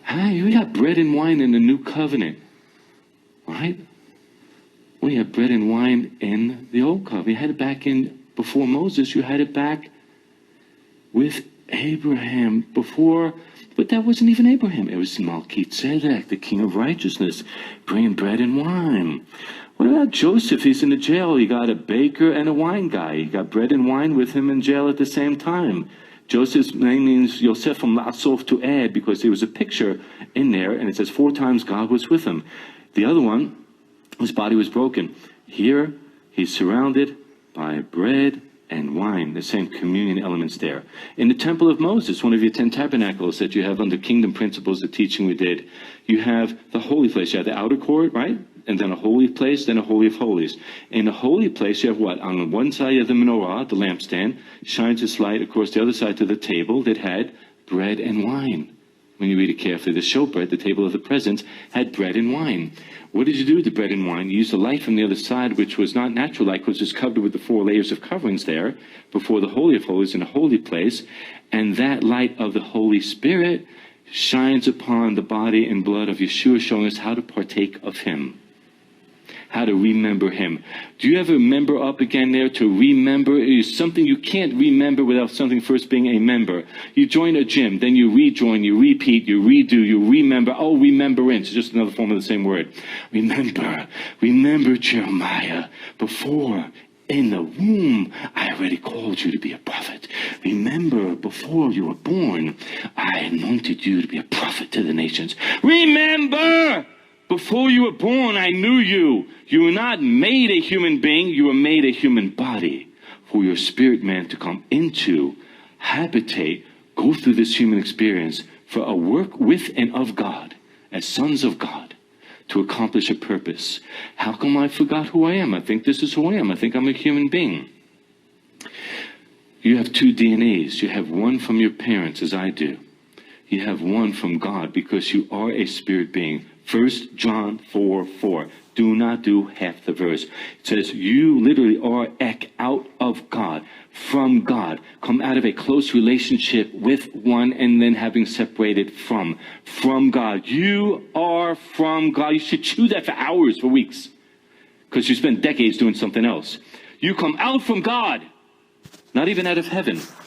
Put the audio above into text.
Hey, we got bread and wine in the new covenant, right? We have bread and wine in the old covenant. You had it back in before Moses. You had it back with Abraham before, but that wasn't even Abraham. It was Melchizedek, the king of righteousness, bringing bread and wine. What about Joseph? He's in the jail. He got a baker and a wine guy. He got bread and wine with him in jail at the same time. Joseph's name means Yosef from La'asof, to add, because there was a picture in there, and it says 4 times God was with him. The other one, his body was broken. Here, he's surrounded by bread and wine, the same communion elements there. In the Temple of Moses, one of your 10 tabernacles that you have under kingdom principles, the teaching we did, you have the holy place. You have the outer court, right? And then a holy place, then a holy of holies. In the holy place, you have what? On one side, you have the menorah, the lampstand, shines its light across the other side to the table that had bread and wine. When you read it carefully, the showbread, the table of the presence, had bread and wine. What did you do with the bread and wine? You used the light from the other side, which was not natural light, because it's covered with the 4 layers of coverings there, before the Holy of Holies in a holy place. And that light of the Holy Spirit shines upon the body and blood of Yeshua, showing us how to partake of him, how to remember him. Do you ever member up again there? To remember is something you can't remember without something first being a member. You join a gym, then you rejoin, you repeat, you redo, you remember. Oh, remembrance is just another form of the same word. Remember Jeremiah. Before in the womb, I already called you to be a prophet. Remember, before you were born, I anointed you to be a prophet to the nations. Remember! Before you were born, I knew you. You were not made a human being. You were made a human body for your spirit man to come into, habitate, go through this human experience for a work with and of God, as sons of God, to accomplish a purpose. How come I forgot who I am? I think this is who I am. I think I'm a human being. You have 2 DNAs. You have one from your parents, as I do. You have one from God, because you are a spirit being. 1 John 4:4. Do not do half the verse. It says you literally are out of God, from God. Come out of a close relationship with one, and then having separated from God. You are from God. You should chew that for hours, for weeks, because you spent decades doing something else. You come out from God, not even out of heaven.